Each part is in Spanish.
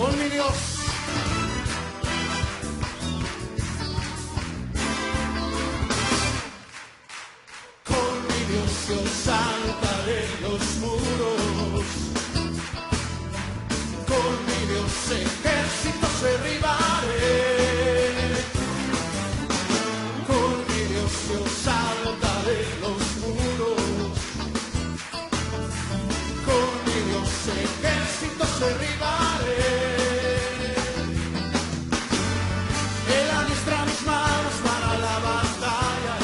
con mi Dios. Con mi Dios yo saltaré los muros. Con mi Dios ejércitos derribaré. Con mi Dios yo saltaré los muros. Con mi Dios ejércitos derribaré. Él adiestra mis manos para la batalla.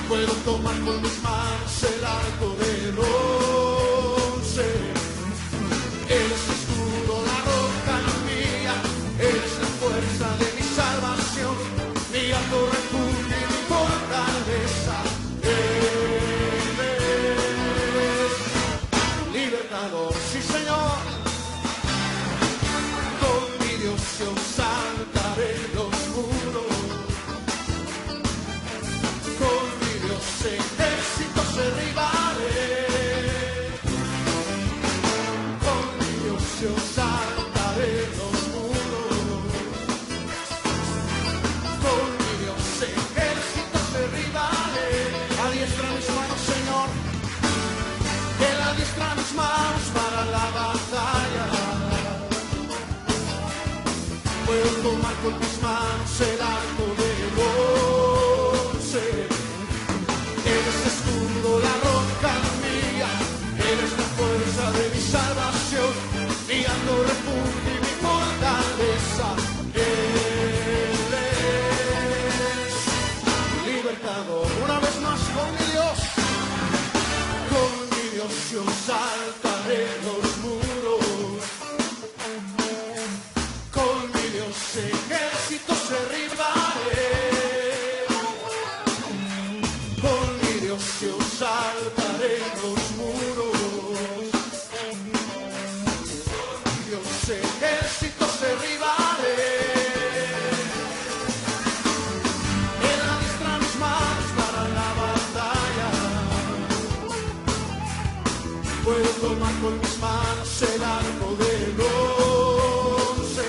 Puedo tomar con mis manos el arco de bronce. Él es mi escudo, la roca mía. Él es la fuerza de mi salvación, mi alto refugio y mi fortaleza. Él es libertador, sí Señor. Con mi Dios yo saltaré los muros. Con mi Dios ejércitos derribaré. Con mi Dios yo saltaré los muros. Con mi Dios ejércitos derribaré. Adiestra mis manos, Señor. Él adiestra mis manos para la batalla. Puedo tomar con mis manos el arco de bronce. Él es el escudo, la roca mía. Él es la fuerza de mi salvación, mi alto refugio y mi fortaleza. Él es libertador. Una vez más con mi Dios. Con mi Dios yo saltaré los muros. Con mi Dios ejércitos derribaré. Con mi Dios yo saltaré los muros. Con mi Dios ejércitos derribaré. Él adiestra mis manos para la batalla. Puedo tomar con mis manos el arco de bronce.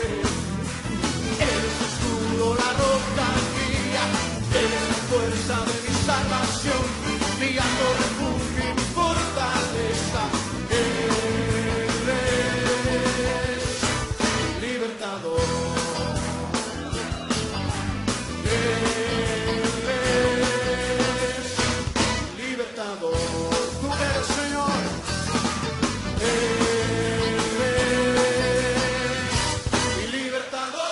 Él es mi escudo, la roca mía. Él es la fuerza de mi salvación, mi alto refugio y mi fortaleza. Él es libertador. Él es libertador. Tú eres Señor. Él es mi libertador.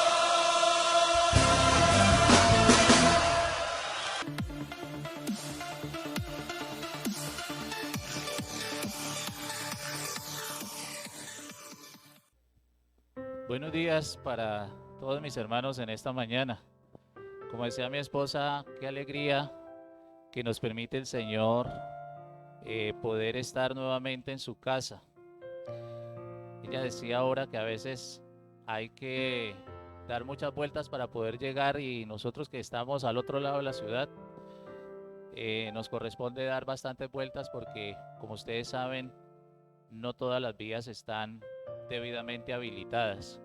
Buenos días para todos mis hermanos en esta mañana. Como decía mi esposa, qué alegría que nos permite el Señor poder estar nuevamente en su casa. Ella decía ahora que a veces hay que dar muchas vueltas para poder llegar, y nosotros que estamos al otro lado de la ciudad nos corresponde dar bastantes vueltas porque, como ustedes saben, no todas las vías están debidamente habilitadas.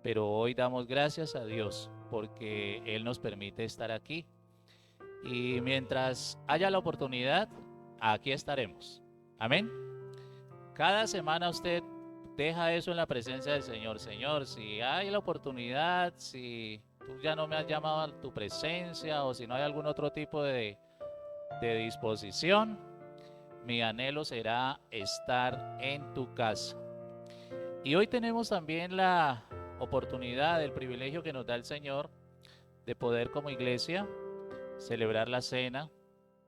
Pero hoy damos gracias a Dios porque Él nos permite estar aquí. Y mientras haya la oportunidad, aquí estaremos. Amén. Cada semana usted deja eso en la presencia del Señor. Señor, si hay la oportunidad, si tú ya no me has llamado a tu presencia, o si no hay algún otro tipo de disposición, mi anhelo será estar en tu casa. Y hoy tenemos también la oportunidad, el privilegio que nos da el Señor de poder como iglesia celebrar la cena,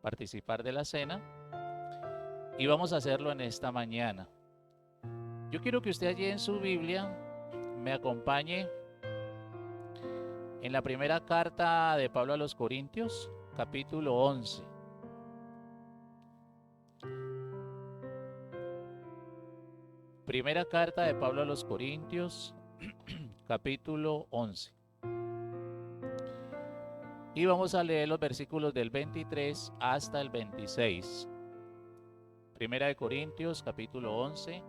participar de la cena, y vamos a hacerlo en esta mañana. Yo quiero que usted allí en su Biblia me acompañe en la primera carta de Pablo a los Corintios, capítulo 11. Primera carta de Pablo a los Corintios, capítulo 11. Y vamos a leer los versículos del 23 hasta el 26. Primera de Corintios, capítulo 11,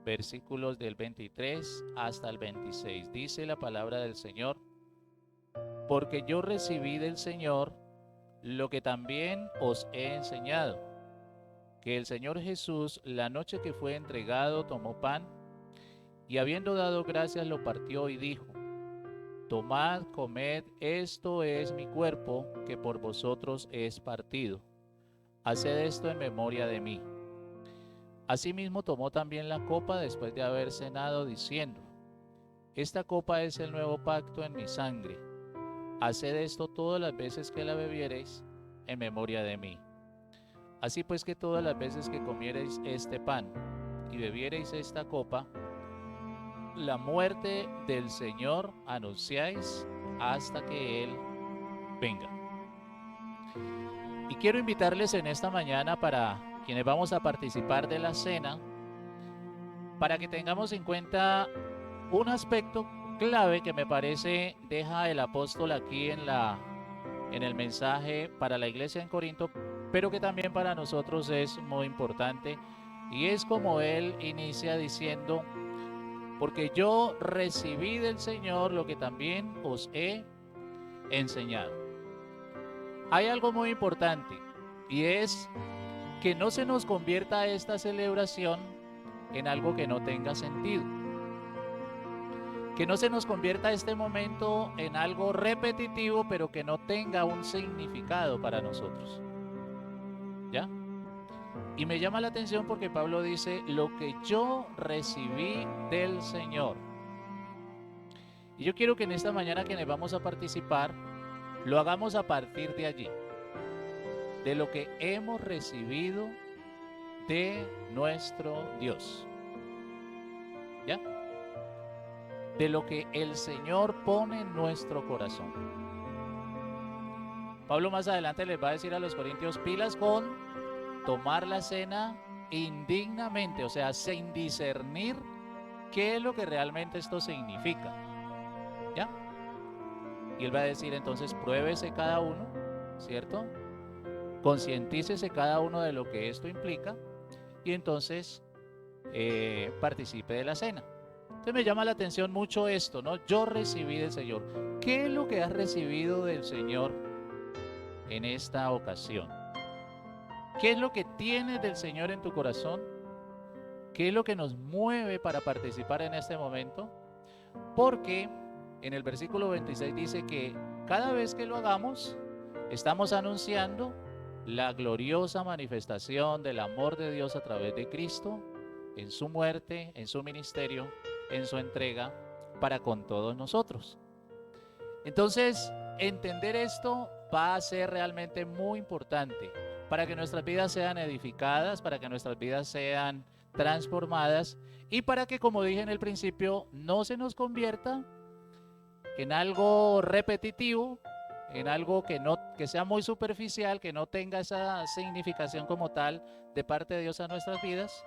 versículos del 23 hasta el 26. Dice la palabra del Señor: porque yo recibí del Señor lo que también os he enseñado, que el Señor Jesús, la noche que fue entregado, tomó pan, y habiendo dado gracias lo partió y dijo: tomad, comed, esto es mi cuerpo, que por vosotros es partido. Haced esto en memoria de mí. Asimismo tomó también la copa después de haber cenado, diciendo: esta copa es el nuevo pacto en mi sangre. Haced esto todas las veces que la bebiereis en memoria de mí. Así pues, que todas las veces que comiereis este pan y bebiereis esta copa, la muerte del Señor anunciáis hasta que Él venga. Y quiero invitarles en esta mañana, para quienes vamos a participar de la cena, para que tengamos en cuenta un aspecto clave que me parece deja el apóstol aquí en el mensaje para la iglesia en Corinto, pero que también para nosotros es muy importante, y es como él inicia diciendo: porque yo recibí del Señor lo que también os he enseñado. Hay algo muy importante, y es que no se nos convierta esta celebración en algo que no tenga sentido. Que no se nos convierta este momento en algo repetitivo, pero que no tenga un significado para nosotros. ¿Ya? Y me llama la atención porque Pablo dice: lo que yo recibí del Señor. Y yo quiero que en esta mañana, quienes vamos a participar, lo hagamos a partir de allí, de lo que hemos recibido de nuestro Dios. ¿Ya? De lo que el Señor pone en nuestro corazón. Pablo más adelante les va a decir a los corintios: pilas con tomar la cena indignamente, o sea, sin discernir qué es lo que realmente esto significa. ¿Ya? Y él va a decir entonces: pruébese cada uno, ¿cierto? Concientícese cada uno de lo que esto implica, y entonces participe de la cena. Entonces me llama la atención mucho esto, ¿no? Yo recibí del Señor. ¿Qué es lo que has recibido del Señor en esta ocasión? ¿Qué es lo que tienes del Señor en tu corazón? ¿Qué es lo que nos mueve para participar en este momento? Porque en el versículo 26 dice que cada vez que lo hagamos, estamos anunciando la gloriosa manifestación del amor de Dios a través de Cristo, en su muerte, en su ministerio, en su entrega para con todos nosotros. Entonces, entender esto va a ser realmente muy importante para que nuestras vidas sean edificadas, para que nuestras vidas sean transformadas, y para que, como dije en el principio, no se nos convierta en algo repetitivo, en algo que sea muy superficial, que no tenga esa significación como tal de parte de Dios a nuestras vidas,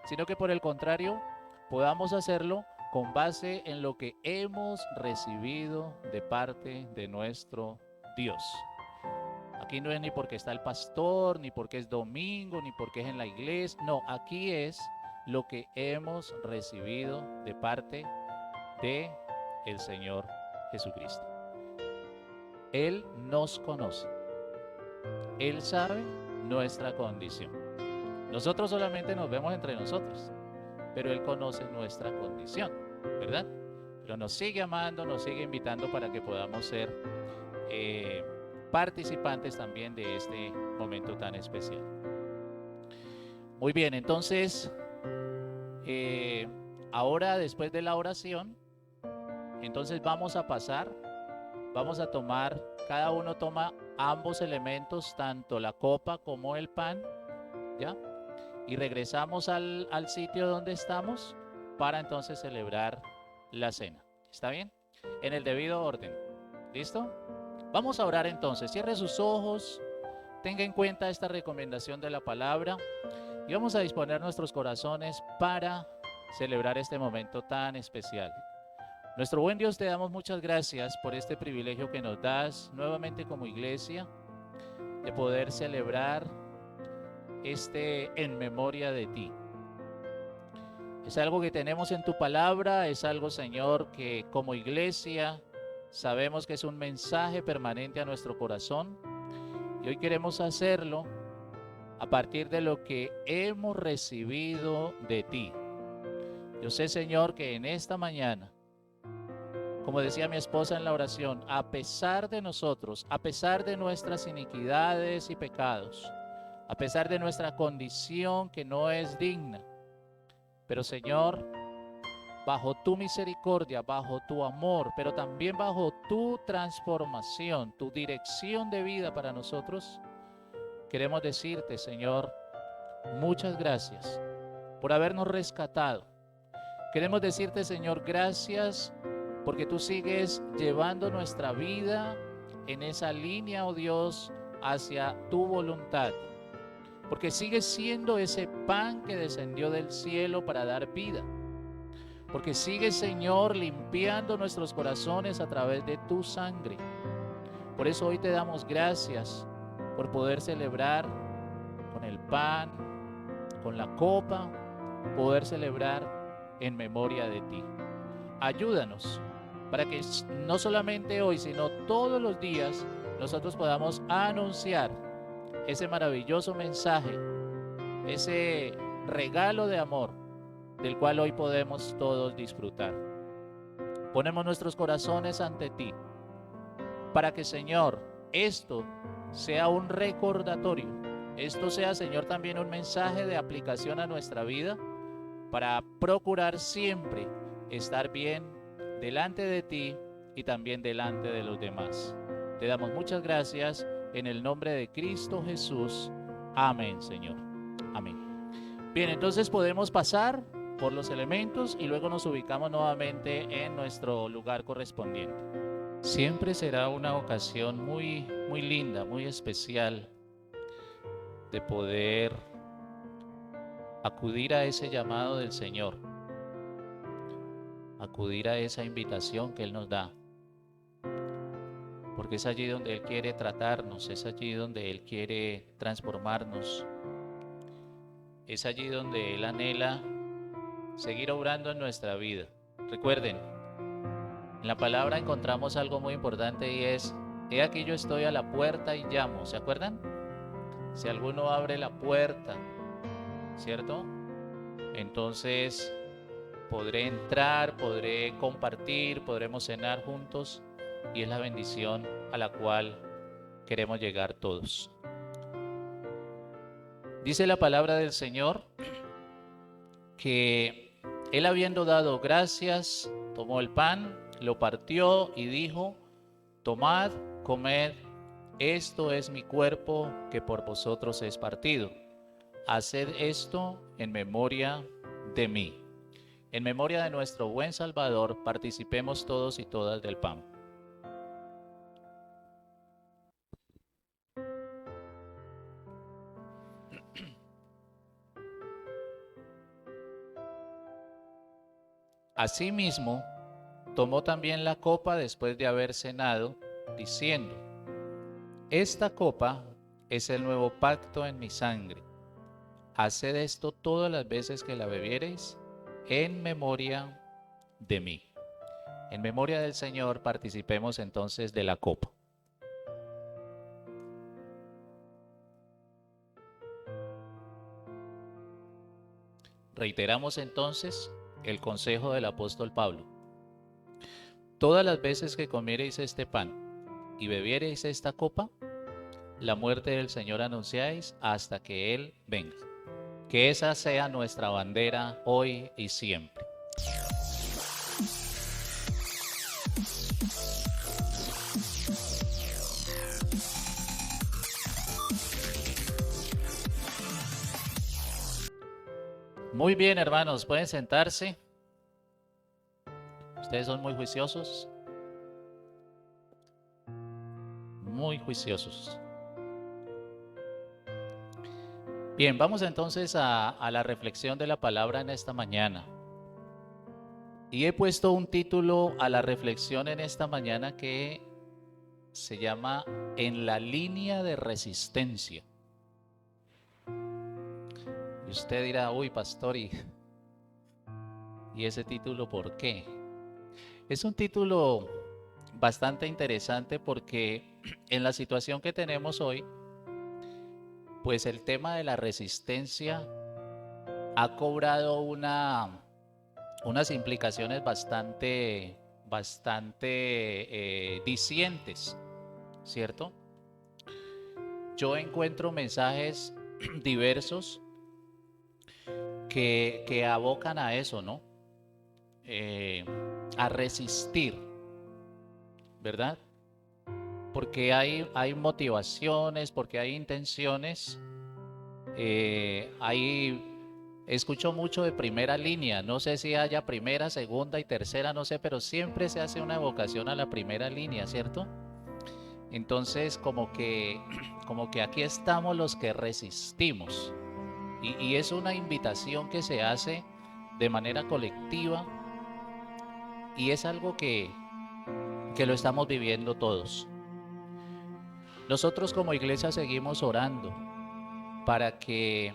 sino que por el contrario podamos hacerlo con base en lo que hemos recibido de parte de nuestro Dios. Aquí no es ni porque está el pastor, ni porque es domingo, ni porque es en la iglesia. No, aquí es lo que hemos recibido de parte de el Señor Jesucristo. Él nos conoce. Él sabe nuestra condición. Nosotros solamente nos vemos entre nosotros, pero Él conoce nuestra condición, ¿verdad? Pero nos sigue amando, nos sigue invitando para que podamos ser participantes también de este momento tan especial. Muy bien, entonces, ahora después de la oración, entonces vamos a tomar, cada uno toma ambos elementos, tanto la copa como el pan, ¿ya? Y regresamos al sitio donde estamos para entonces celebrar la cena. ¿Está bien? En el debido orden. ¿Listo? Vamos a orar entonces. Cierre sus ojos, tenga en cuenta esta recomendación de la palabra y vamos a disponer nuestros corazones para celebrar este momento tan especial. Nuestro buen Dios, te damos muchas gracias por este privilegio que nos das nuevamente como iglesia, de poder celebrar en memoria de ti. Es algo que tenemos en tu palabra, es algo, Señor, que como iglesia sabemos que es un mensaje permanente a nuestro corazón. Y hoy queremos hacerlo a partir de lo que hemos recibido de ti. Yo sé, Señor, que en esta mañana, como decía mi esposa en la oración, a pesar de nosotros, a pesar de nuestras iniquidades y pecados, a pesar de nuestra condición que no es digna, pero Señor, bajo tu misericordia, bajo tu amor, pero también bajo tu transformación, tu dirección de vida para nosotros, queremos decirte, Señor, muchas gracias por habernos rescatado. Queremos decirte, Señor, gracias porque tú sigues llevando nuestra vida en esa línea, oh Dios, hacia tu voluntad. Porque sigues siendo ese pan que descendió del cielo para dar vida. Porque sigues, Señor, limpiando nuestros corazones a través de tu sangre. Por eso hoy te damos gracias por poder celebrar con el pan, con la copa, poder celebrar en memoria de ti. Ayúdanos para que no solamente hoy, sino todos los días nosotros podamos anunciar ese maravilloso mensaje, ese regalo de amor del cual hoy podemos todos disfrutar. Ponemos nuestros corazones ante ti para que, Señor, esto sea un recordatorio, esto sea, Señor, también un mensaje de aplicación a nuestra vida para procurar siempre estar bien delante de ti y también delante de los demás. Te damos muchas gracias en el nombre de Cristo Jesús. Amén, Señor. Amén. Bien, entonces podemos pasar por los elementos y luego nos ubicamos nuevamente en nuestro lugar correspondiente. Siempre será una ocasión muy linda, muy especial de poder acudir a ese llamado del Señor, acudir a esa invitación que Él nos da, porque es allí donde Él quiere tratarnos, es allí donde Él quiere transformarnos, es allí donde Él anhela seguir obrando en nuestra vida. Recuerden, en la palabra encontramos algo muy importante y es: he aquí yo estoy a la puerta y llamo. ¿Se acuerdan? Si alguno abre la puerta, ¿cierto? Entonces podré entrar, podré compartir, podremos cenar juntos y es la bendición a la cual queremos llegar todos. Dice la palabra del Señor que Él, habiendo dado gracias, tomó el pan, lo partió y dijo: tomad, comed, esto es mi cuerpo que por vosotros es partido. Haced esto en memoria de mí. En memoria de nuestro buen Salvador, participemos todos y todas del pan. Asimismo, tomó también la copa después de haber cenado, diciendo: esta copa es el nuevo pacto en mi sangre. Haced esto todas las veces que la bebiereis en memoria de mí. En memoria del Señor, participemos entonces de la copa. Reiteramos entonces el consejo del apóstol Pablo: todas las veces que comiereis este pan y bebiereis esta copa, la muerte del Señor anunciáis hasta que Él venga. Que esa sea nuestra bandera hoy y siempre. Muy bien, hermanos, pueden sentarse. Ustedes son muy juiciosos. Muy juiciosos. Bien, vamos entonces a la reflexión de la palabra en esta mañana. Y he puesto un título a la reflexión en esta mañana que se llama En la línea de resistencia. Y usted dirá: uy, pastor, ¿y ¿Y ese título por qué? Es un título bastante interesante porque en la situación que tenemos hoy, pues el tema de la resistencia ha cobrado unas implicaciones bastante discientes, ¿cierto? Yo encuentro mensajes diversos que abocan a eso, ¿no? A resistir, ¿verdad? Porque hay motivaciones, porque hay intenciones, escucho mucho de primera línea, no sé si haya primera, segunda y tercera, no sé, pero siempre se hace una evocación a la primera línea, ¿cierto? Entonces, como que aquí estamos los que resistimos. Y es una invitación que se hace de manera colectiva y es algo que lo estamos viviendo todos. Nosotros como iglesia seguimos orando para que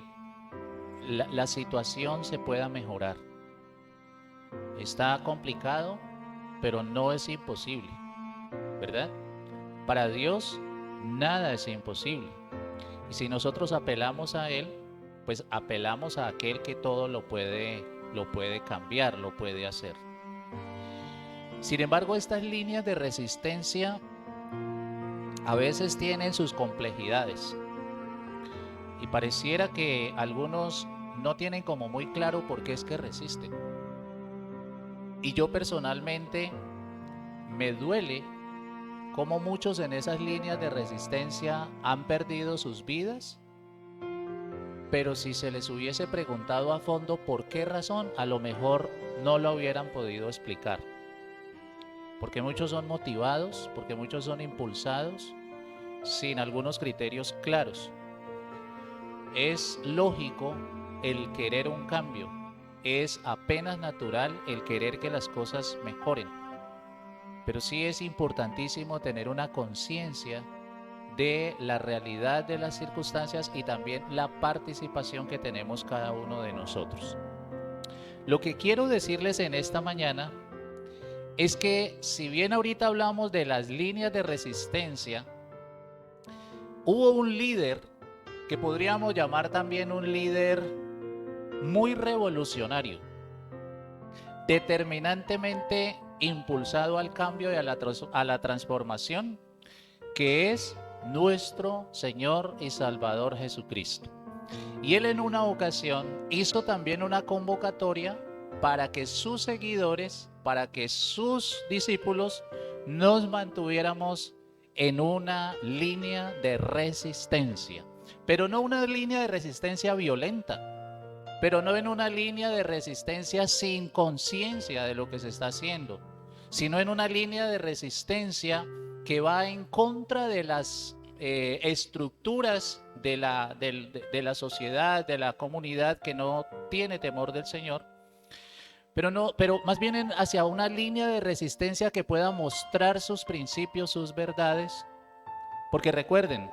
la situación se pueda mejorar. Está complicado, pero no es imposible, ¿verdad? Para Dios nada es imposible. Y si nosotros apelamos a Él, pues apelamos a aquel que todo lo puede cambiar, lo puede hacer. Sin embargo, estas líneas de resistencia a veces tienen sus complejidades. Y pareciera que algunos no tienen como muy claro por qué es que resisten. Y yo personalmente me duele cómo muchos en esas líneas de resistencia han perdido sus vidas, pero si se les hubiese preguntado a fondo por qué razón, a lo mejor no lo hubieran podido explicar. Porque muchos son motivados, porque muchos son impulsados sin algunos criterios claros. Es lógico el querer un cambio, es apenas natural el querer que las cosas mejoren, pero sí es importantísimo tener una conciencia de la realidad de las circunstancias y también la participación que tenemos cada uno de nosotros. Lo que quiero decirles en esta mañana es que si bien ahorita hablamos de las líneas de resistencia, hubo un líder que podríamos llamar también un líder muy revolucionario, determinantemente impulsado al cambio y a la transformación, que es nuestro Señor y Salvador Jesucristo. Y él en una ocasión hizo también una convocatoria para que sus seguidores, para que sus discípulos nos mantuviéramos en una línea de resistencia, pero no una línea de resistencia violenta, pero no en una línea de resistencia sin conciencia de lo que se está haciendo, sino en una línea de resistencia que va en contra de las estructuras de la sociedad, de la comunidad que no tiene temor del Señor, pero más bien hacia una línea de resistencia que pueda mostrar sus principios, sus verdades. Porque recuerden,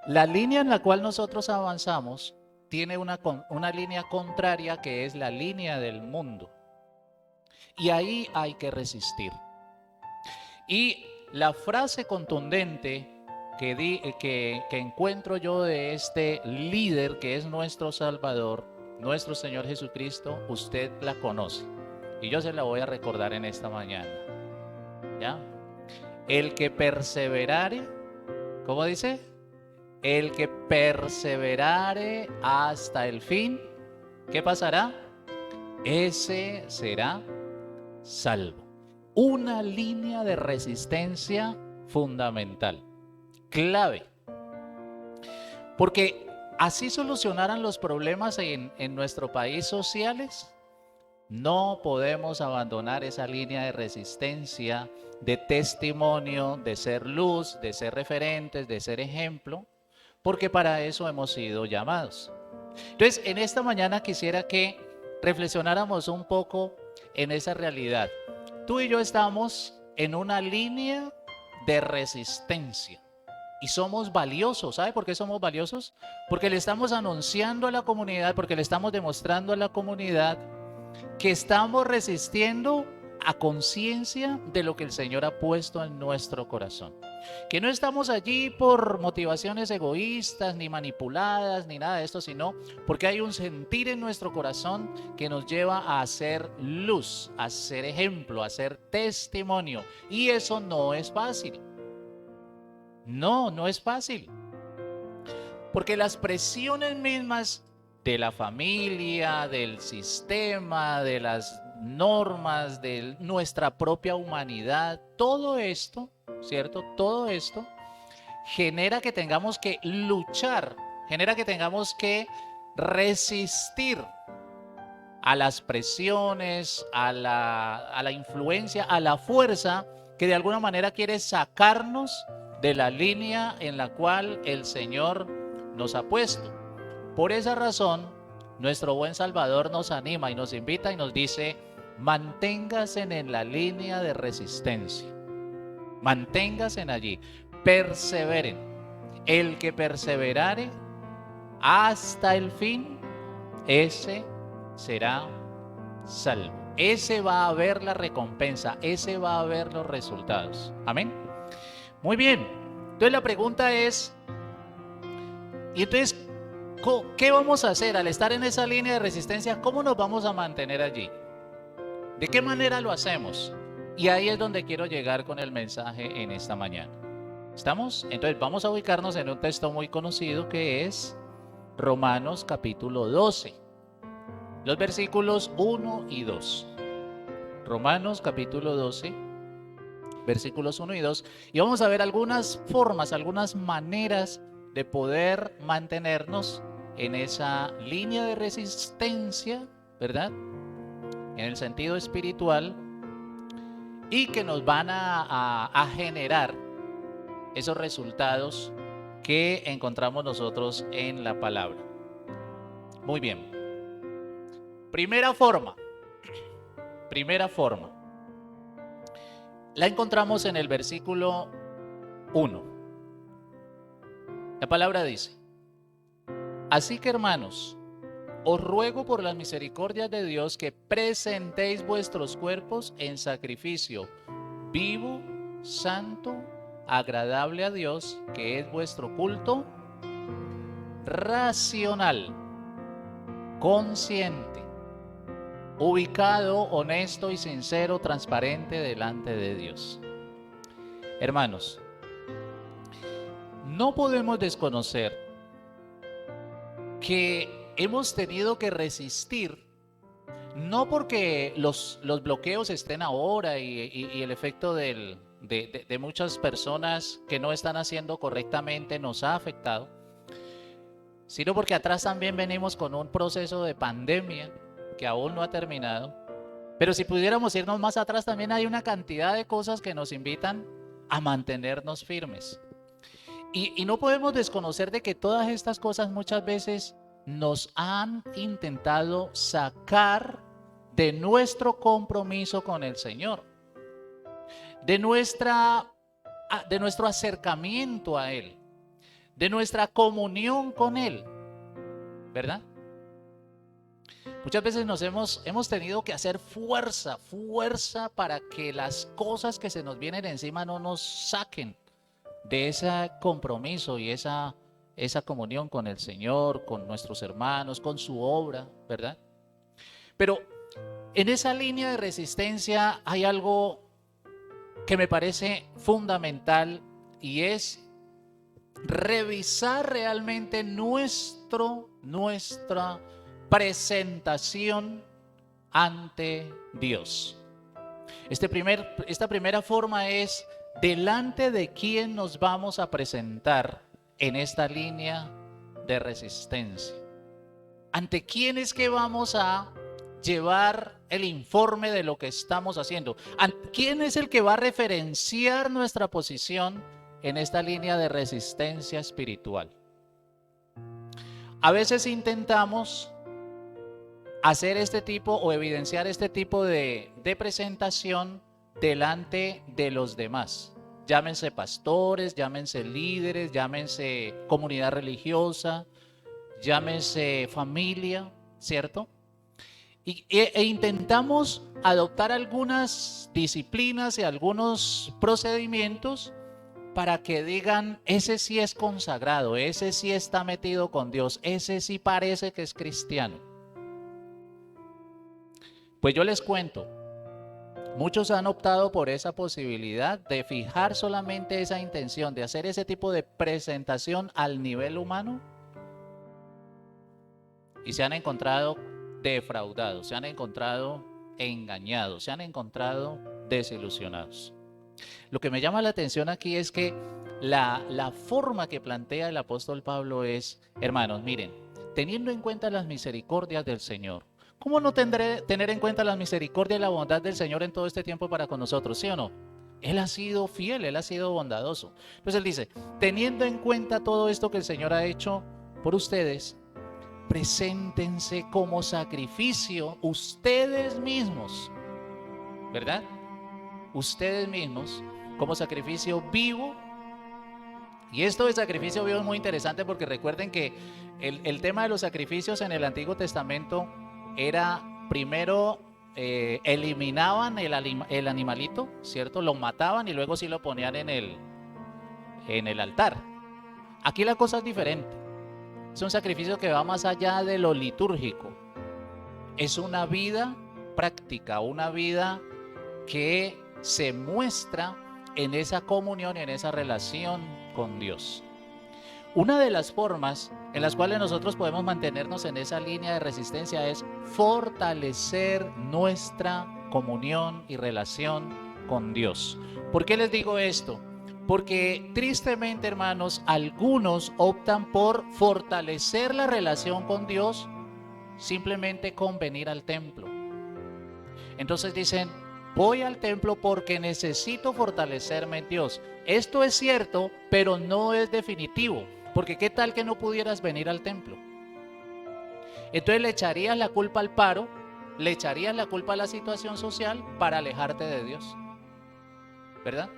la línea en la cual nosotros avanzamos tiene una línea contraria, que es la línea del mundo. Y ahí hay que resistir. Y la frase contundente que encuentro yo de este líder que es nuestro Salvador, nuestro Señor Jesucristo, usted la conoce. Y yo se la voy a recordar en esta mañana. ¿Ya? El que perseverare, ¿cómo dice? El que perseverare hasta el fin, ¿qué pasará? Ese será salvo. Una línea de resistencia fundamental, clave, porque así solucionaran los problemas en nuestro país sociales. No podemos abandonar esa línea de resistencia, de testimonio, de ser luz, de ser referentes, de ser ejemplo, porque para eso hemos sido llamados. Entonces, en esta mañana quisiera que reflexionáramos un poco en esa realidad. Tú y yo estamos en una línea de resistencia y somos valiosos. ¿Sabe por qué somos valiosos? Porque le estamos anunciando a la comunidad, porque le estamos demostrando a la comunidad que estamos resistiendo a conciencia de lo que el Señor ha puesto en nuestro corazón. Que no estamos allí por motivaciones egoístas, ni manipuladas, ni nada de esto, sino porque hay un sentir en nuestro corazón que nos lleva a hacer luz, a ser ejemplo, a ser testimonio. Y eso no es fácil. No es fácil. Porque las presiones mismas de la familia, del sistema, de las normas, de nuestra propia humanidad, todo esto, ¿cierto? Todo esto genera que tengamos que luchar, genera que tengamos que resistir a las presiones, a la influencia, a la fuerza que de alguna manera quiere sacarnos de la línea en la cual el Señor nos ha puesto. Por esa razón, nuestro buen Salvador nos anima y nos invita y nos dice: manténgase en la línea de resistencia, manténgase allí, perseveren. El que perseverare hasta el fin, ese será salvo. Ese va a ver la recompensa, ese va a ver los resultados. Amén. Muy bien. Entonces la pregunta es, ¿y entonces qué vamos a hacer al estar en esa línea de resistencia? ¿Cómo nos vamos a mantener allí? ¿De qué manera lo hacemos? Y ahí es donde quiero llegar con el mensaje en esta mañana. ¿Estamos? Entonces vamos a ubicarnos en un texto muy conocido que es Romanos capítulo 12. Los versículos 1 y 2. Romanos capítulo 12, versículos 1 y 2. Y vamos a ver algunas formas, algunas maneras de poder mantenernos en esa línea de resistencia, ¿verdad? En el sentido espiritual, y que nos van a generar esos resultados que encontramos nosotros en la palabra. Muy bien. Primera forma. La encontramos en el versículo 1. La palabra dice: así que, hermanos, os ruego por las misericordias de Dios que presentéis vuestros cuerpos en sacrificio vivo, santo, agradable a Dios, que es vuestro culto racional, consciente, ubicado, honesto y sincero, transparente delante de Dios. Hermanos, no podemos desconocer que hemos tenido que resistir, no porque los bloqueos estén ahora y el efecto de muchas personas que no están haciendo correctamente nos ha afectado, sino porque atrás también venimos con un proceso de pandemia que aún no ha terminado. Pero si pudiéramos irnos más atrás, también hay una cantidad de cosas que nos invitan a mantenernos firmes. Y no podemos desconocer de que todas estas cosas muchas veces nos han intentado sacar de nuestro compromiso con el Señor, de nuestro acercamiento a Él, de nuestra comunión con Él, ¿verdad? Muchas veces hemos tenido que hacer fuerza para que las cosas que se nos vienen encima no nos saquen de ese compromiso y esa comunión con el Señor, con nuestros hermanos, con su obra, ¿verdad? Pero en esa línea de resistencia hay algo que me parece fundamental, y es revisar realmente nuestra presentación ante Dios. Esta primera forma es: delante de quién nos vamos a presentar en esta línea de resistencia. ¿Ante quién es que vamos a llevar el informe de lo que estamos haciendo? ¿Ante quién es el que va a referenciar nuestra posición en esta línea de resistencia espiritual? A veces intentamos hacer este tipo o evidenciar este tipo de presentación delante de los demás. Llámense pastores, llámense líderes, llámense comunidad religiosa, llámense familia, ¿cierto? E intentamos adoptar algunas disciplinas y algunos procedimientos para que digan, ese sí es consagrado, ese sí está metido con Dios, ese sí parece que es cristiano. Pues yo les cuento, muchos han optado por esa posibilidad de fijar solamente esa intención, de hacer ese tipo de presentación al nivel humano, y se han encontrado defraudados, se han encontrado engañados, se han encontrado desilusionados. Lo que me llama la atención aquí es que la forma que plantea el apóstol Pablo es, hermanos, miren, teniendo en cuenta las misericordias del Señor, ¿cómo no tendré tener en cuenta la misericordia y la bondad del Señor en todo este tiempo para con nosotros? ¿Sí o no? Él ha sido fiel, Él ha sido bondadoso. Entonces él dice, teniendo en cuenta todo esto que el Señor ha hecho por ustedes, preséntense como sacrificio ustedes mismos, ¿verdad? Ustedes mismos como sacrificio vivo. Y esto de sacrificio vivo es muy interesante porque recuerden que el tema de los sacrificios en el Antiguo Testamento era primero eliminaban el animalito, ¿cierto? Lo mataban y luego sí lo ponían en el altar. Aquí la cosa es diferente. Es un sacrificio que va más allá de lo litúrgico. Es una vida práctica, una vida que se muestra en esa comunión, en esa relación con Dios. Una de las formas en las cuales nosotros podemos mantenernos en esa línea de resistencia es fortalecer nuestra comunión y relación con Dios. ¿Por qué les digo esto? Porque tristemente, hermanos, algunos optan por fortalecer la relación con Dios simplemente con venir al templo. Entonces dicen, voy al templo porque necesito fortalecerme en Dios. Esto es cierto, pero no es definitivo, porque ¿qué tal que no pudieras venir al templo? Entonces le echarías la culpa al paro, le echarías la culpa a la situación social para alejarte de Dios, ¿verdad?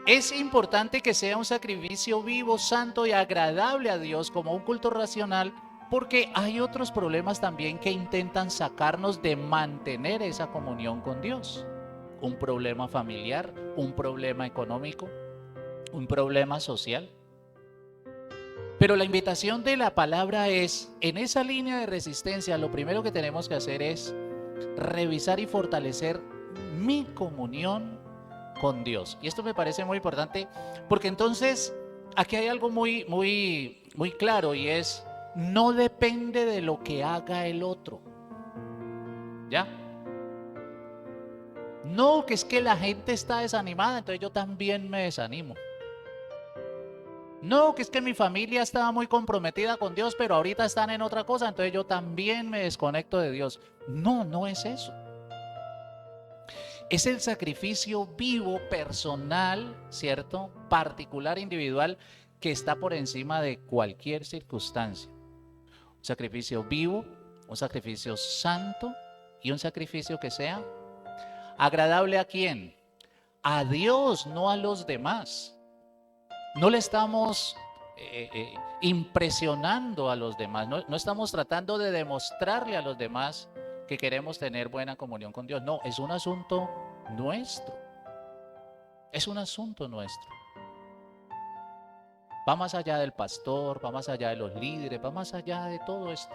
Es importante que sea un sacrificio vivo, santo y agradable a Dios como un culto racional, porque hay otros problemas también que intentan sacarnos de mantener esa comunión con Dios. Un problema familiar, un problema económico, un problema social. Pero la invitación de la palabra es, en esa línea de resistencia, lo primero que tenemos que hacer es revisar y fortalecer mi comunión con Dios. Y esto me parece muy importante porque entonces aquí hay algo muy claro, y es, no depende de lo que haga el otro. ¿Ya? No, que es que la gente está desanimada, entonces yo también me desanimo. No, que es que mi familia estaba muy comprometida con Dios, pero ahorita están en otra cosa, entonces yo también me desconecto de Dios. No, no es eso. Es el sacrificio vivo, personal, ¿cierto? Particular, individual, que está por encima de cualquier circunstancia. Un sacrificio vivo, un sacrificio santo y un sacrificio que sea agradable ¿a quién? A Dios, no a los demás. No le estamos impresionando a los demás, no estamos tratando de demostrarle a los demás que queremos tener buena comunión con Dios. No, es un asunto nuestro. Es un asunto nuestro. Va más allá del pastor, va más allá de los líderes, va más allá de todo esto.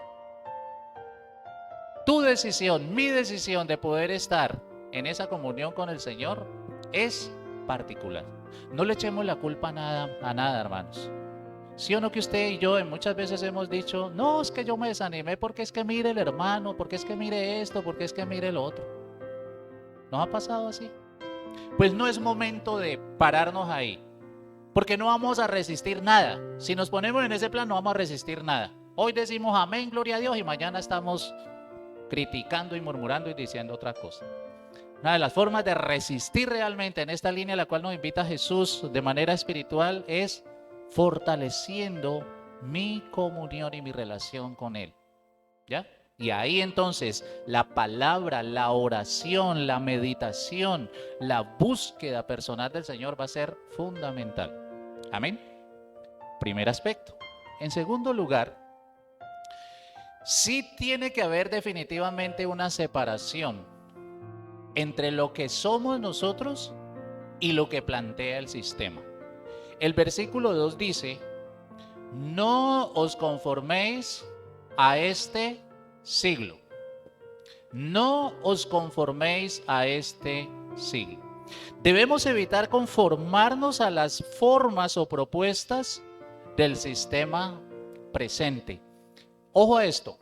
Tu decisión, mi decisión de poder estar en esa comunión con el Señor es particular. No le echemos la culpa a nada, hermanos. ¿Sí o no que usted y yo muchas veces hemos dicho, no, es que yo me desanimé porque es que mire el hermano, porque es que mire esto, porque es que mire lo otro? ¿No ha pasado así? Pues no es momento de pararnos ahí, porque no vamos a resistir nada. Si nos ponemos en ese plan, no vamos a resistir nada. Hoy decimos amén, gloria a Dios, y mañana estamos criticando y murmurando y diciendo otra cosa. Una de las formas de resistir realmente en esta línea a la cual nos invita Jesús de manera espiritual es fortaleciendo mi comunión y mi relación con Él. ¿Ya? Y ahí entonces la palabra, la oración, la meditación, la búsqueda personal del Señor va a ser fundamental. Amén. Primer aspecto. En segundo lugar, Sí tiene que haber definitivamente una separación entre lo que somos nosotros y lo que plantea el sistema. El versículo 2 dice: no os conforméis a este siglo. No os conforméis a este siglo. Debemos evitar conformarnos a las formas o propuestas del sistema presente. Ojo a esto.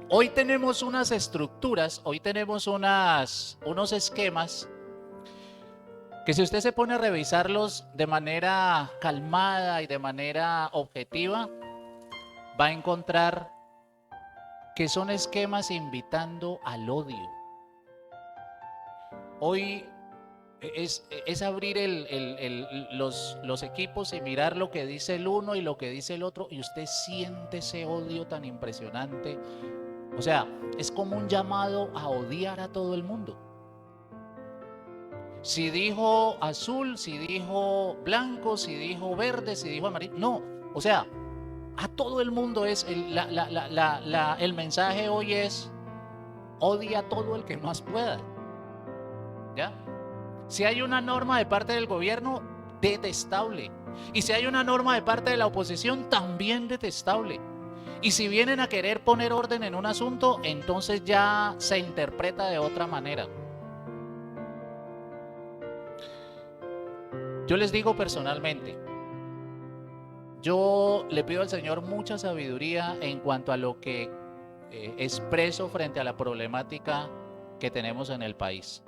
Hoy tenemos unas estructuras, hoy tenemos unos esquemas que si usted se pone a revisarlos de manera calmada y de manera objetiva, va a encontrar que son esquemas invitando al odio. Hoy es abrir los equipos y mirar lo que dice el uno y lo que dice el otro, y usted siente ese odio tan impresionante. O sea, es como un llamado a odiar a todo el mundo. Si dijo azul, si dijo blanco, si dijo verde, si dijo amarillo, no, o sea, a todo el mundo es el mensaje hoy es: odia a todo el que más pueda. ¿Ya? Si hay una norma de parte del gobierno, detestable. Y si hay una norma de parte de la oposición, también detestable. Y si vienen a querer poner orden en un asunto, entonces ya se interpreta de otra manera. Yo les digo personalmente, yo le pido al Señor mucha sabiduría en cuanto a lo que expreso frente a la problemática que tenemos en el país.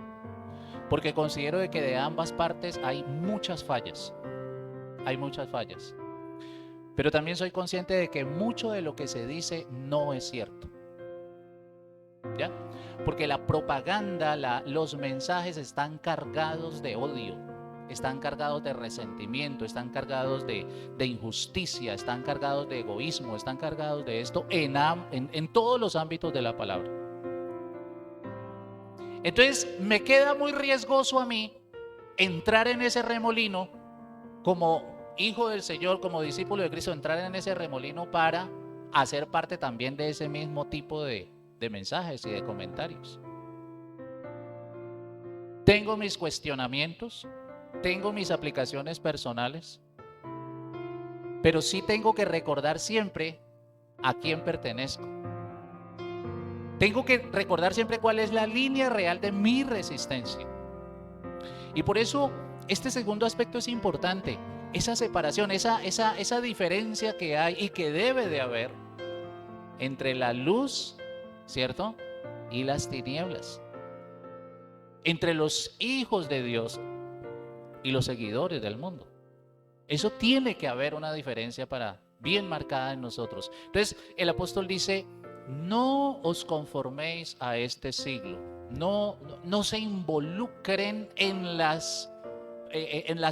Porque considero de que de ambas partes hay muchas fallas. Hay muchas fallas. Pero también soy consciente de que mucho de lo que se dice no es cierto. ¿Ya? Porque la propaganda, los mensajes están cargados de odio, están cargados de resentimiento, están cargados de injusticia, están cargados de egoísmo, están cargados de esto en todos los ámbitos de la palabra. Entonces me queda muy riesgoso a mí entrar en ese remolino como hijo del Señor, como discípulo de Cristo, entrar en ese remolino para hacer parte también de ese mismo tipo de mensajes y de comentarios. Tengo mis cuestionamientos, tengo mis aplicaciones personales, pero sí tengo que recordar siempre a quién pertenezco. Tengo que recordar siempre cuál es la línea real de mi resistencia. Y por eso este segundo aspecto es importante, esa separación, esa diferencia que hay y que debe de haber entre la luz, ¿cierto?, y las tinieblas, entre los hijos de Dios y los seguidores del mundo. Eso tiene que haber una diferencia bien marcada en nosotros. Entonces el apóstol dice: no os conforméis a este siglo, no se involucren en las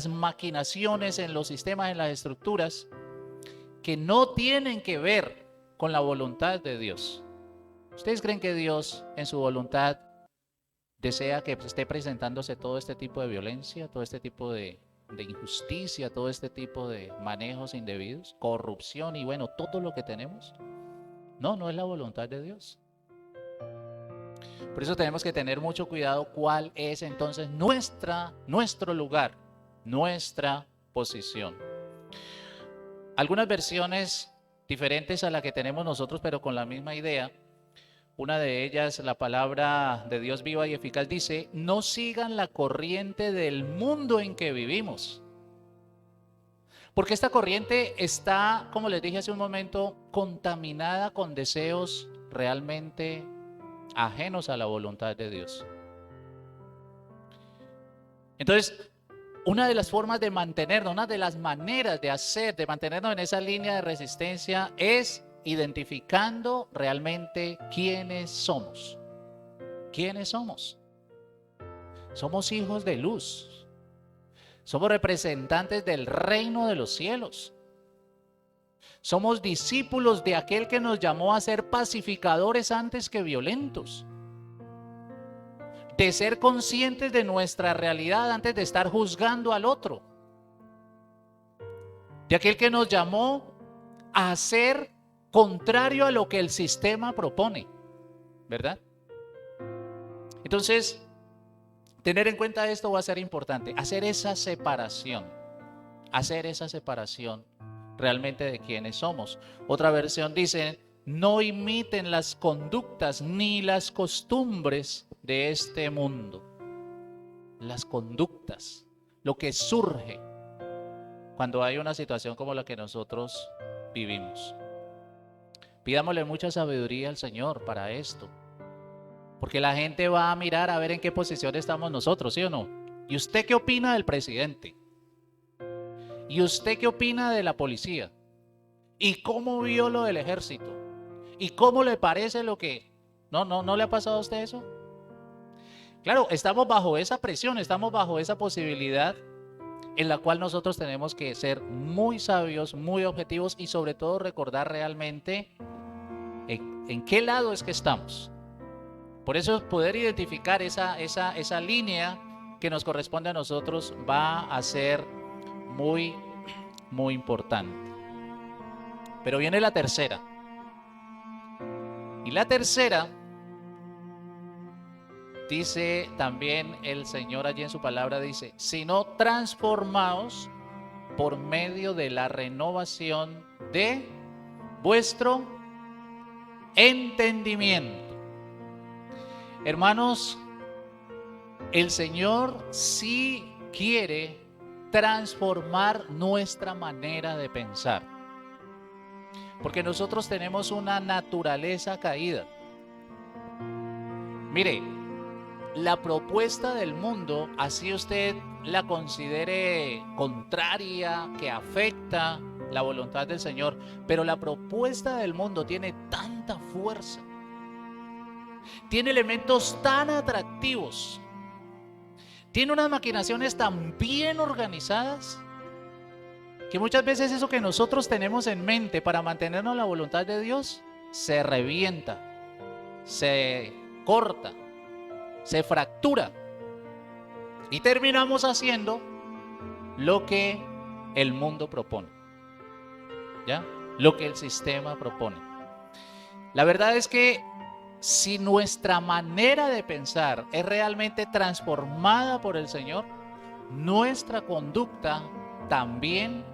maquinaciones, en los sistemas, en las estructuras que no tienen que ver con la voluntad de Dios. ¿Ustedes creen que Dios en su voluntad desea que esté presentándose todo este tipo de violencia, todo este tipo de injusticia, todo este tipo de manejos indebidos, corrupción y bueno, todo lo que tenemos? No es la voluntad de Dios. Por eso tenemos que tener mucho cuidado cuál es entonces nuestro lugar, nuestra posición. Algunas versiones diferentes a la que tenemos nosotros, pero con la misma idea. Una de ellas, la palabra de Dios viva y eficaz, dice: no sigan la corriente del mundo en que vivimos. Porque esta corriente está, como les dije hace un momento, contaminada con deseos realmente ajenos a la voluntad de Dios. Entonces, una de las formas de mantenernos, una de las maneras de mantenernos en esa línea de resistencia es identificando realmente quiénes somos. ¿Quiénes somos? Somos hijos de luz. Somos representantes del reino de los cielos. Somos discípulos de aquel que nos llamó a ser pacificadores antes que violentos. De ser conscientes de nuestra realidad antes de estar juzgando al otro. De aquel que nos llamó a ser contrario a lo que el sistema propone, ¿verdad? Entonces, tener en cuenta esto va a ser importante, hacer esa separación realmente de quiénes somos. Otra versión dice, no imiten las conductas ni las costumbres de este mundo. Las conductas, lo que surge cuando hay una situación como la que nosotros vivimos. Pidámosle mucha sabiduría al Señor para esto, porque la gente va a mirar a ver en qué posición estamos nosotros, ¿sí o no? ¿Y usted qué opina del presidente? ¿Y usted qué opina de la policía? ¿Y cómo vio lo del ejército? ¿Y cómo le parece lo que... ¿No le ha pasado a usted eso? Claro, estamos bajo esa presión, estamos bajo esa posibilidad en la cual nosotros tenemos que ser muy sabios, muy objetivos y sobre todo recordar realmente en qué lado es que estamos. Por eso poder identificar esa línea que nos corresponde a nosotros va a ser muy, muy importante. Pero viene la tercera. Y la tercera, dice también el Señor allí en su palabra, dice, sino transformaos por medio de la renovación de vuestro entendimiento. Hermanos, el Señor sí quiere transformar nuestra manera de pensar, porque nosotros tenemos una naturaleza caída. Mire, la propuesta del mundo, así usted la considere contraria, que afecta la voluntad del Señor, pero la propuesta del mundo tiene tanta fuerza, tiene elementos tan atractivos, tiene unas maquinaciones tan bien organizadas, que muchas veces eso que nosotros tenemos en mente para mantenernos en la voluntad de Dios, se revienta, se corta, se fractura y terminamos haciendo lo que el mundo propone, ¿ya? Lo que el sistema propone. La verdad es que si nuestra manera de pensar es realmente transformada por el Señor, nuestra conducta también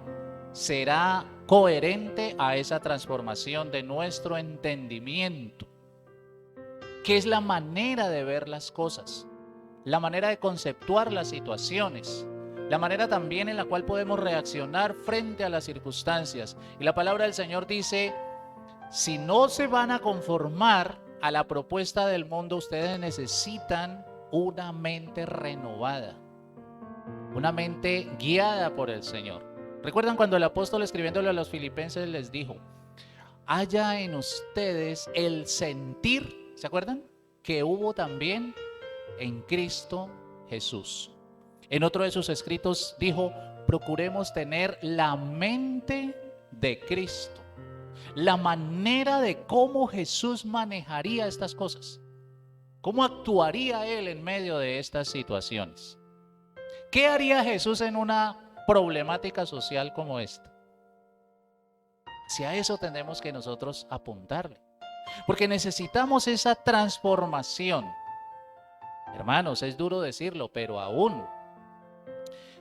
será coherente a esa transformación de nuestro entendimiento, que es la manera de ver las cosas, la manera de conceptuar las situaciones, la manera también en la cual podemos reaccionar frente a las circunstancias. Y la palabra del Señor dice, si no se van a conformar a la propuesta del mundo, ustedes necesitan una mente renovada, una mente guiada por el Señor. ¿Recuerdan cuando el apóstol escribiéndole a los filipenses les dijo, haya en ustedes el sentir, ¿se acuerdan? Que hubo también en Cristo Jesús. En otro de sus escritos dijo, procuremos tener la mente de Cristo, la manera de cómo Jesús manejaría estas cosas, cómo actuaría Él en medio de estas situaciones. ¿Qué haría Jesús en una problemática social como esta? Si a eso tenemos que nosotros apuntarle, porque necesitamos esa transformación. Hermanos, es duro decirlo, pero aún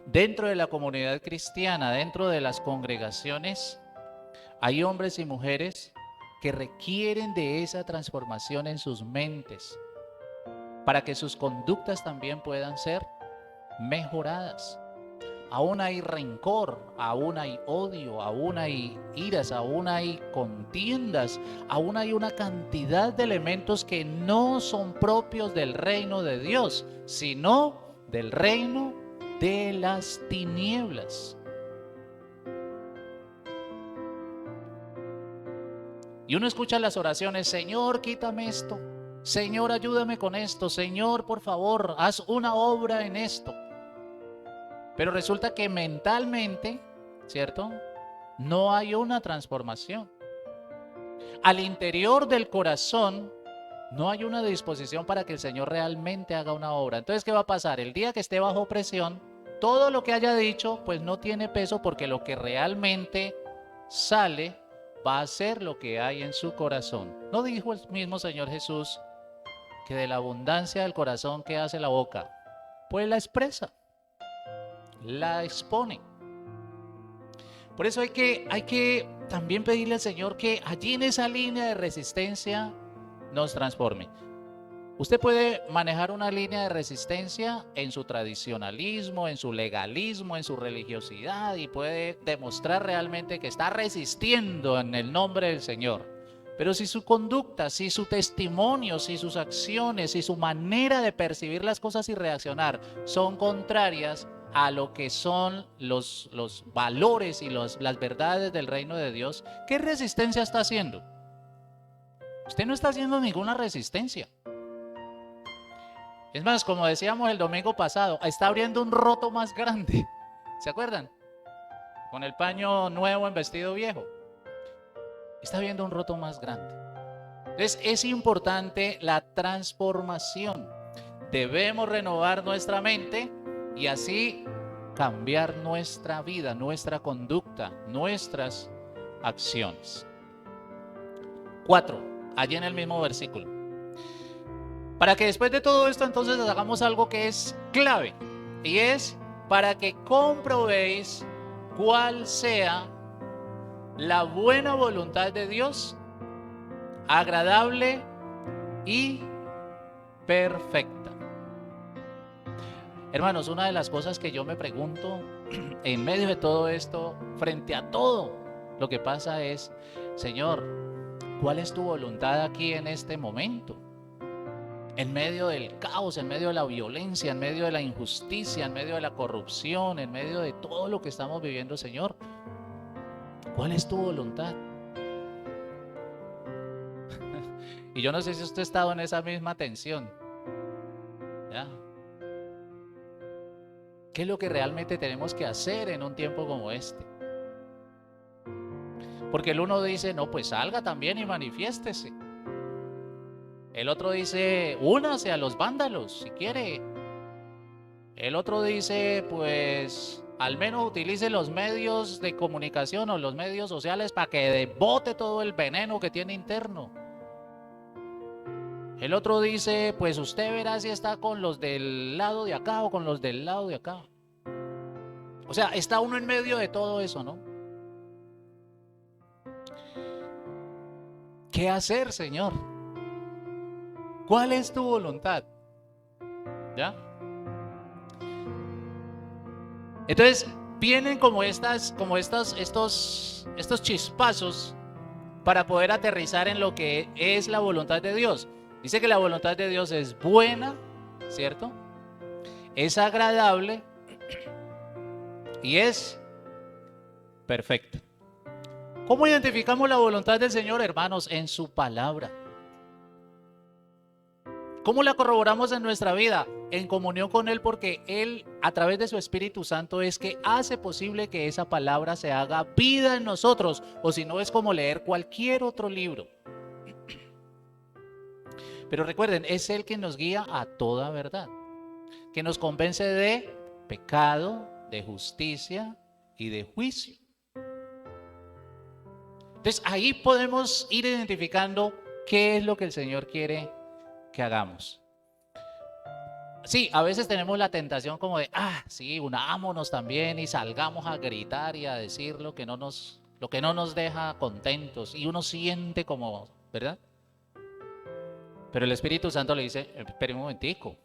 dentro de la comunidad cristiana, dentro de las congregaciones, hay hombres y mujeres que requieren de esa transformación en sus mentes para que sus conductas también puedan ser mejoradas. Aún hay rencor, aún hay odio, aún hay iras, aún hay contiendas, aún hay una cantidad de elementos que no son propios del reino de Dios, sino del reino de las tinieblas. Y uno escucha las oraciones, Señor, quítame esto, Señor, ayúdame con esto, Señor, por favor, haz una obra en esto. Pero resulta que mentalmente, ¿cierto? No hay una transformación. Al interior del corazón no hay una disposición para que el Señor realmente haga una obra. Entonces, ¿qué va a pasar? El día que esté bajo presión, todo lo que haya dicho, pues no tiene peso, porque lo que realmente sale va a hacer lo que hay en su corazón. ¿No dijo el mismo Señor Jesús que de la abundancia del corazón que hace la boca? Pues la expresa, la expone. Por eso hay que también pedirle al Señor que allí en esa línea de resistencia nos transforme. Usted puede manejar una línea de resistencia en su tradicionalismo, en su legalismo, en su religiosidad, y puede demostrar realmente que está resistiendo en el nombre del Señor. Pero si su conducta, si su testimonio, si sus acciones, si su manera de percibir las cosas y reaccionar son contrarias a lo que son los valores y las verdades del reino de Dios, ¿qué resistencia está haciendo? Usted no está haciendo ninguna resistencia. Es más, como decíamos el domingo pasado, está abriendo un roto más grande. ¿Se acuerdan? Con el paño nuevo en vestido viejo. Está abriendo un roto más grande. Entonces es importante la transformación. Debemos renovar nuestra mente y así cambiar nuestra vida, nuestra conducta, nuestras acciones. 4, allí en el mismo versículo. Para que después de todo esto entonces hagamos algo que es clave, y es para que comprobéis cuál sea la buena voluntad de Dios, agradable y perfecta. Hermanos, una de las cosas que yo me pregunto en medio de todo esto, frente a todo lo que pasa es, Señor, ¿cuál es tu voluntad aquí en este momento? En medio del caos, en medio de la violencia, en medio de la injusticia, en medio de la corrupción, en medio de todo lo que estamos viviendo, Señor, ¿cuál es tu voluntad? Y yo no sé si usted ha estado en esa misma tensión. ¿Ya? ¿Qué es lo que realmente tenemos que hacer en un tiempo como este? Porque el uno dice, no, pues salga también y manifiéstese. El otro dice, únase a los vándalos si quiere. El otro dice, pues al menos utilice los medios de comunicación o los medios sociales para que bote todo el veneno que tiene interno. El otro dice, pues usted verá si está con los del lado de acá o con los del lado de acá. O sea, está uno en medio de todo eso, ¿no? ¿Qué hacer, Señor? ¿Cuál es tu voluntad? ¿Ya? Entonces vienen como estos chispazos para poder aterrizar en lo que es la voluntad de Dios. Dice que la voluntad de Dios es buena, ¿cierto? Es agradable y es perfecta. ¿Cómo identificamos la voluntad del Señor, hermanos? En su palabra. ¿Cómo la corroboramos en nuestra vida? En comunión con Él, porque Él, a través de su Espíritu Santo, es que hace posible que esa palabra se haga vida en nosotros, o si no es como leer cualquier otro libro. Pero recuerden, es Él quien nos guía a toda verdad, que nos convence de pecado, de justicia y de juicio. Entonces ahí podemos ir identificando qué es lo que el Señor quiere que hagamos. Sí, a veces tenemos la tentación como de, sí, unámonos también y salgamos a gritar y a decir lo que no nos deja contentos, y uno siente como, ¿verdad? Pero el Espíritu Santo le dice, espere un momentico,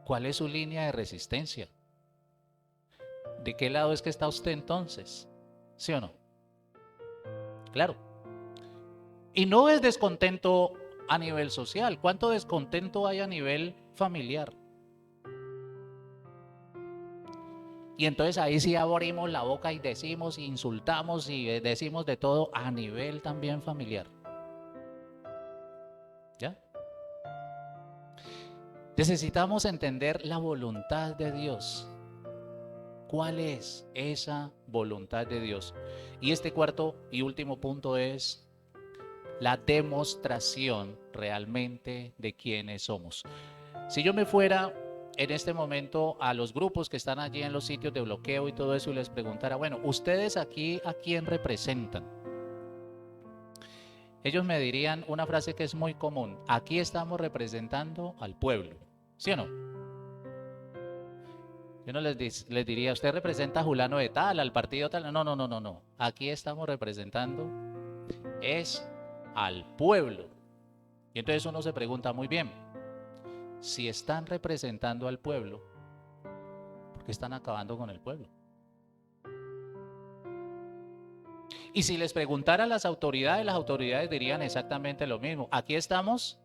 ¿cuál es su línea de resistencia? ¿De qué lado es que está usted entonces? ¿Sí o no? Claro. Y no es descontento a nivel social. ¿Cuánto descontento hay a nivel familiar? Y entonces ahí sí abrimos la boca y decimos, insultamos y decimos de todo a nivel también familiar. ¿Ya? Necesitamos entender la voluntad de Dios. ¿Cuál es esa voluntad de Dios? Y este cuarto y último punto es la demostración realmente de quiénes somos. Si yo me fuera en este momento a los grupos que están allí en los sitios de bloqueo y todo eso y les preguntara, bueno, ¿ustedes aquí a quién representan? ellos me dirían una frase que es muy común: aquí estamos representando al pueblo, ¿sí o no? Yo no les diría, usted representa a Julano de tal, al partido tal. No, no, no, no, no. Aquí estamos representando es al pueblo. Y entonces uno se pregunta, muy bien, si están representando al pueblo, ¿por qué están acabando con el pueblo? Y si les preguntara a las autoridades dirían exactamente lo mismo. Aquí estamos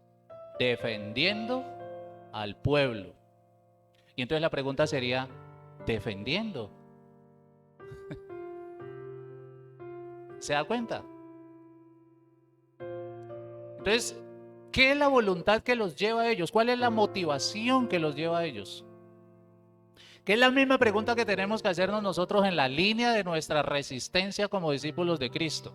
defendiendo al pueblo. Y entonces la pregunta sería, ¿defendiendo? ¿Se da cuenta? Entonces, ¿qué es la voluntad que los lleva a ellos? ¿Cuál es la motivación que los lleva a ellos? Que es la misma pregunta que tenemos que hacernos nosotros en la línea de nuestra resistencia como discípulos de Cristo.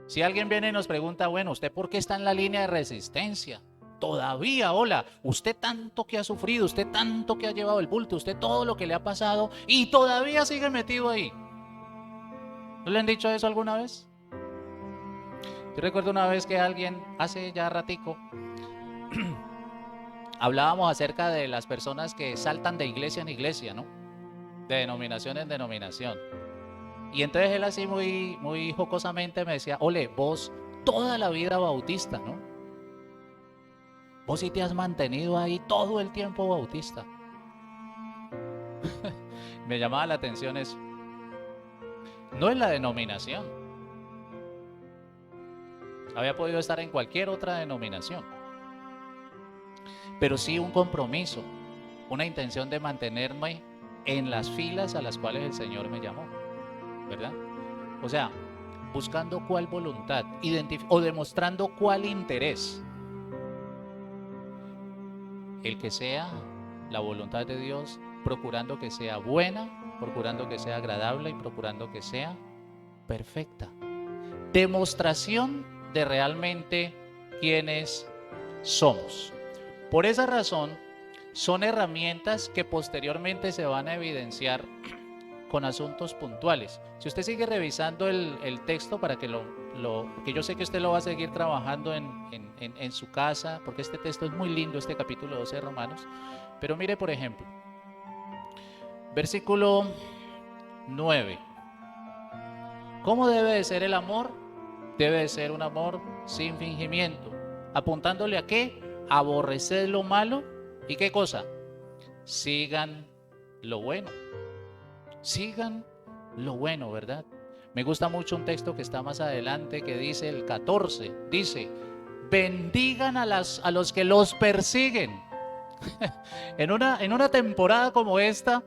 Si alguien viene y nos pregunta, bueno, ¿usted por qué está en la línea de resistencia? Todavía, hola, usted tanto que ha sufrido, usted tanto que ha llevado el bulto, usted todo lo que le ha pasado y todavía sigue metido ahí. ¿No le han dicho eso alguna vez? Yo recuerdo una vez que alguien, hace ya ratico, hablábamos acerca de las personas que saltan de iglesia en iglesia, ¿no? De denominación en denominación. Y entonces él así muy jocosamente me decía, ole, vos toda la vida bautista, ¿no? Vos sí te has mantenido ahí todo el tiempo bautista. Me llamaba la atención eso. No es la denominación. Había podido estar en cualquier otra denominación. Pero sí un compromiso, una intención de mantenerme en las filas a las cuales el Señor me llamó, ¿verdad? O sea, buscando cuál voluntad, o demostrando cuál interés. El que sea la voluntad de Dios, procurando que sea buena, procurando que sea agradable y procurando que sea perfecta. Demostración de realmente quiénes somos. Por esa razón, son herramientas que posteriormente se van a evidenciar con asuntos puntuales. Si usted sigue revisando el texto para que que yo sé que usted lo va a seguir trabajando en su casa, porque este texto es muy lindo, este capítulo 12 de Romanos. Pero mire, por ejemplo, versículo 9. ¿Cómo debe de ser el amor? Debe de ser un amor sin fingimiento. ¿Apuntándole a qué? Aborrecer lo malo. ¿Y qué cosa? Sigan lo bueno. Sigan lo bueno, ¿verdad? Me gusta mucho un texto que está más adelante que dice el 14. Dice, bendigan a los que los persiguen. En una temporada como esta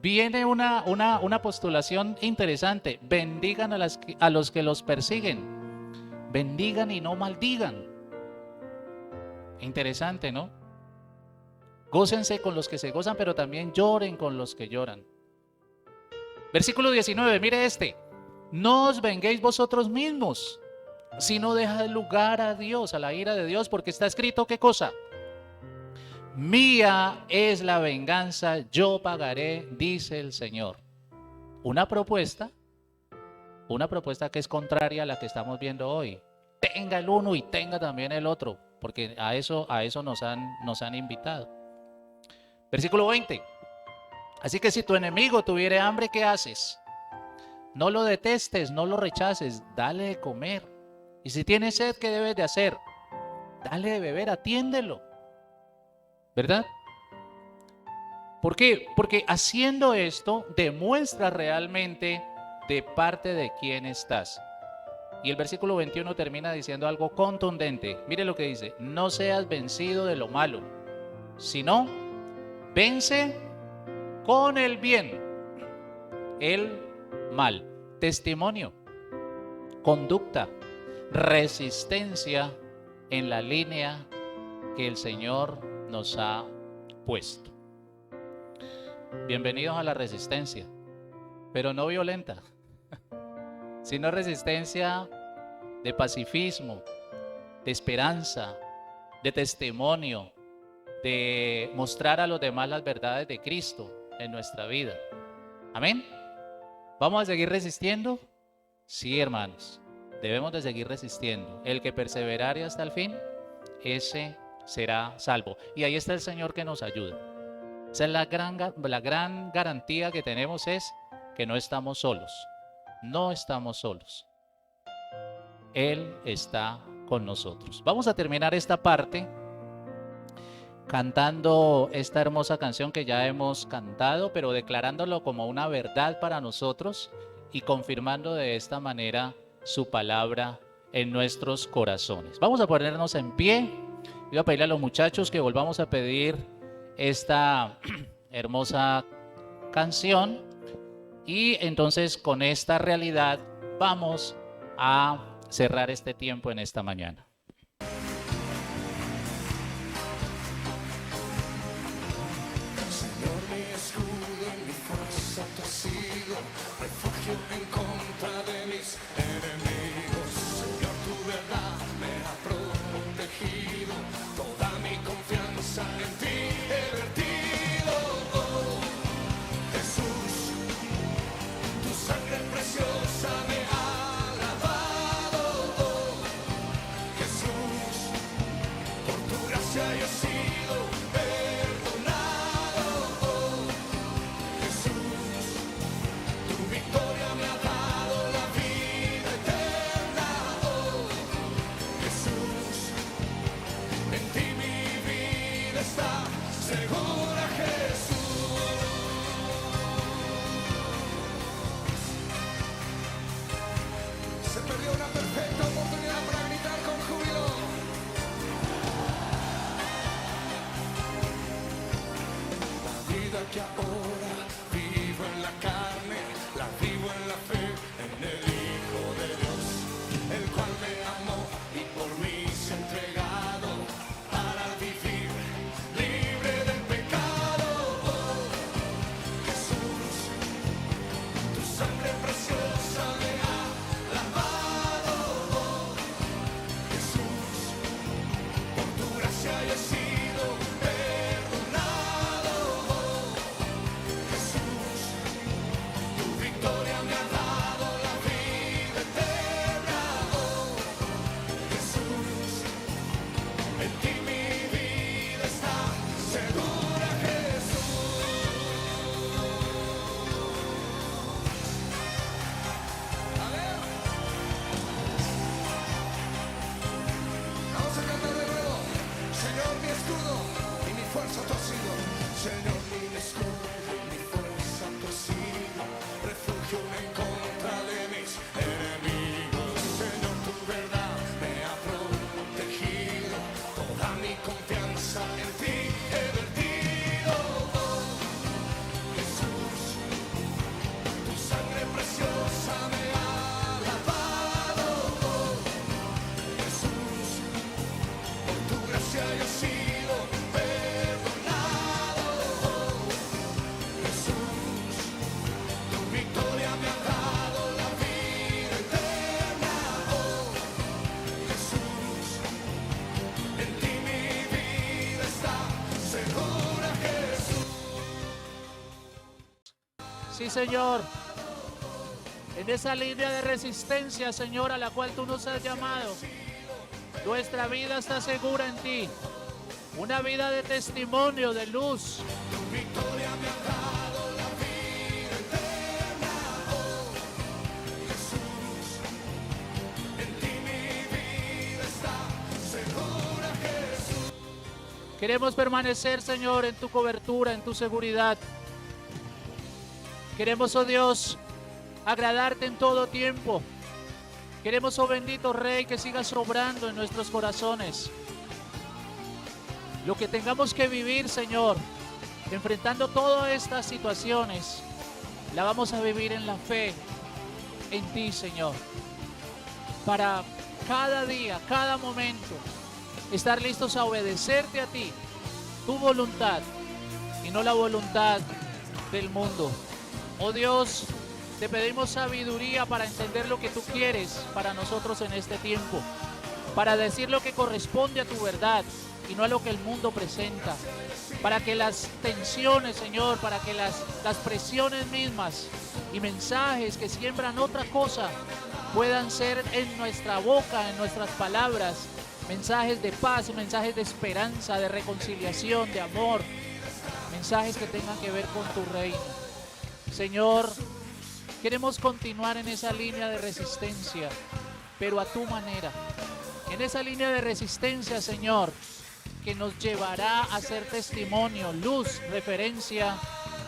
viene una postulación interesante. Bendigan a los que los persiguen. Bendigan y no maldigan. Interesante, ¿no? Gócense con los que se gozan, pero también lloren con los que lloran. Versículo 19, mire este. No os venguéis vosotros mismos, sino dejad lugar a Dios, a la ira de Dios, porque está escrito, ¿qué cosa? Mía es la venganza, yo pagaré, dice el Señor. Una propuesta que es contraria a la que estamos viendo hoy. Tenga el uno y tenga también el otro, porque a eso nos han invitado. Versículo 20. Así que si tu enemigo tuviere hambre, ¿qué haces? No lo detestes, no lo rechaces, dale de comer. Y si tiene sed, ¿qué debes de hacer? Dale de beber, atiéndelo. ¿Verdad? ¿Por qué? Porque haciendo esto demuestra realmente de parte de quién estás. Y el versículo 21 termina diciendo algo contundente. Mire lo que dice: no seas vencido de lo malo, sino vence con el bien el mal. Testimonio, conducta, resistencia en la línea que el Señor nos ha puesto. Bienvenidos a la resistencia, pero no violenta, sino resistencia de pacifismo, de esperanza, de testimonio, de mostrar a los demás las verdades de Cristo en nuestra vida. Amén. ¿Vamos a seguir resistiendo? Sí, hermanos. debemos de seguir resistiendo. El que perseverare hasta el fin, ese será salvo. Y ahí está el Señor que nos ayuda. Esa es la gran garantía que tenemos, es que no estamos solos. No estamos solos. Él está con nosotros. Vamos a terminar esta parte cantando esta hermosa canción que ya hemos cantado, pero declarándolo como una verdad para nosotros y confirmando de esta manera su palabra en nuestros corazones. Vamos a ponernos en pie. Voy a pedirle a los muchachos que volvamos a pedir esta hermosa canción, y entonces con esta realidad vamos a cerrar este tiempo en esta mañana. Señor, mi escudo y mi fuerza, tú has sido refugio en contra de mis enemigos. Señor, tu verdad me ha protegido, toda mi confianza en ti he vertido. Oh, Jesús, tu sangre preciosa me ha lavado. Oh, Jesús, por tu gracia yo he sido perdonado. Oh, Jesús, tu victoria me ha dado la vida eterna. Oh, Jesús, en ti mi vida está segura, Jesús. Se perdió una perfecta oportunidad para gritar con júbilo. La vida que ahora vivo en la carne, la vivo en la fe, en el Hijo de Dios, el cual me amó y por mí se ha entregado para vivir libre del pecado. Oh, Jesús, tu sangre preciosa me ha lavado. Oh, Jesús, por tu gracia yo he sido perdonado. Oh, Jesús, tu victoria me ha dado la vida eterna. Oh, Jesús, en ti mi vida está segura, Jesús. A ver, vamos a cantar de nuevo. Señor, mi escudo y mi fuerza tú has sido. Señor, mi escudo y mi fuerza tú has sido. Refugio en contra de mis enemigos. Señor, tu verdad me ha protegido. Toda mi confianza en ti he vertido. Oh, Jesús, tu sangre preciosa me ha lavado. Oh, Jesús, por tu gracia yo he sido perdonado. Oh, Jesús, tu victoria me ha dado la vida eterna. Oh, Jesús, en ti mi vida está segura, Jesús. Sí, Señor. En esa línea de resistencia, Señor, a la cual tú nos has llamado, nuestra vida está segura en ti. Una vida de testimonio, de luz. Tu victoria me ha dado la vida eterna. Oh, Jesús, en ti mi vida está segura, Jesús. Queremos permanecer, Señor, en tu cobertura, en tu seguridad. Queremos, oh Dios, agradarte en todo tiempo. Queremos, oh bendito Rey, que sigas obrando en nuestros corazones. Lo que tengamos que vivir, Señor, enfrentando todas estas situaciones, la vamos a vivir en la fe, en ti, Señor. Para cada día, cada momento, estar listos a obedecerte a ti, tu voluntad, y no la voluntad del mundo. Oh Dios, te pedimos sabiduría para entender lo que tú quieres para nosotros en este tiempo, para decir lo que corresponde a tu verdad y no a lo que el mundo presenta, para que las tensiones, Señor, para que las presiones mismas y mensajes que siembran otra cosa puedan ser en nuestra boca, en nuestras palabras, mensajes de paz, mensajes de esperanza, de reconciliación, de amor, mensajes que tengan que ver con tu reino. Señor, queremos continuar en esa línea de resistencia, pero a tu manera. En esa línea de resistencia, Señor, que nos llevará a ser testimonio, luz, referencia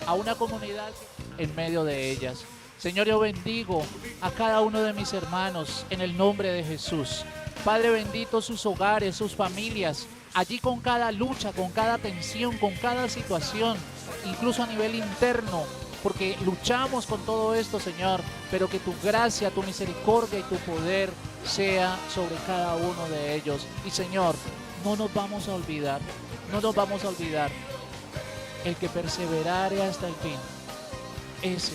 a una comunidad en medio de ellas. Señor, yo bendigo a cada uno de mis hermanos en el nombre de Jesús. Padre bendito, sus hogares, sus familias, allí con cada lucha, con cada tensión, con cada situación, incluso a nivel interno, porque luchamos con todo esto, Señor, pero que tu gracia, tu misericordia y tu poder sea sobre cada uno de ellos. Y Señor, no nos vamos a olvidar, el que perseverare hasta el fin, ese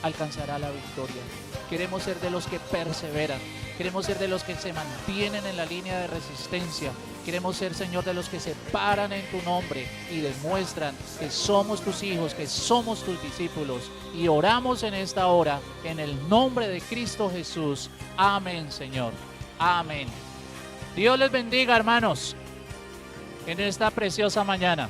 alcanzará la victoria. Queremos ser de los que perseveran, queremos ser de los que se mantienen en la línea de resistencia, queremos ser, Señor, de los que se paran en tu nombre y demuestran que somos tus hijos, que somos tus discípulos, y oramos en esta hora en el nombre de Cristo Jesús. Amén, Señor. Amén. Dios les bendiga, hermanos, en esta preciosa mañana.